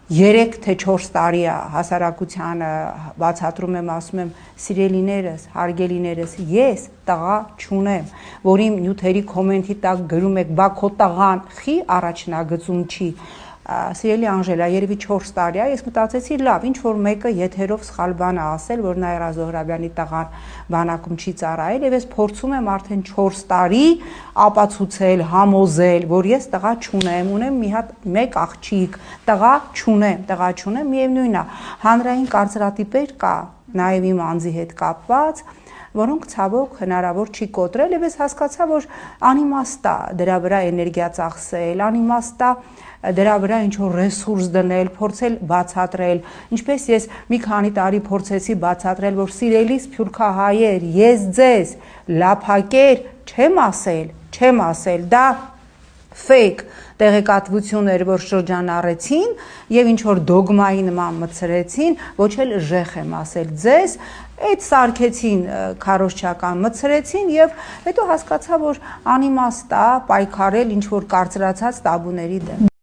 3 թե 4 տարի է հասարակությանը բացատրում եմ, ասում եմ, սիրելիներս, հարգելիներս, ես տղա չունեմ, որ իմ նյութերի կոմենտի տակ գրում եք, բա քո տղան խի առաջնագծում չի, սիրելի Անժելա, երևի 4 տարի է, ես մտածեցի, լավ, ինչ որ մեկը եթերով սխալ բան է ասել, որ Նաիրա Զոհրաբյանի տղան բանակում չի ծառայել, եւ ես փորձում եմ արդեն 4 տարի ապացուցել, համոզել, որ ես տղա չունեմ, ունեմ մի հատ մեկ աղջիկ, տղա չունեմ, միևնույնն է, հանրային կարծրատիպեր կա, նաեւ իմ անձի հետ կապված, որոնք ցավոք հնարավոր չի կոտրել, եւ ես հասկացա, որ անիմաստ է դրա վրա էներգիա ծախսել, անիմաստ է դրա վրա ինչ որ ռեսուրս դնել, փորձել բացատրել, ինչպես ես մի քանի տարի փորձեցի բացատրել, որ սիրելի սփյուռքահայեր, ես ձեզ լափակեր չեմ ասել, դա fake տեղեկատվություն էր, որ շրջանառեցին եւ ինչ որ դոգմայի նման մցրեցին, ոչ էլ ժեխ եմ ասել ձեզ, այդ սարքեցին քարոզչական մցրեցին եւ հետո հասկացա, որ անիմաստ է պայքարել ինչ որ կարծրացած տաբուների դեմ։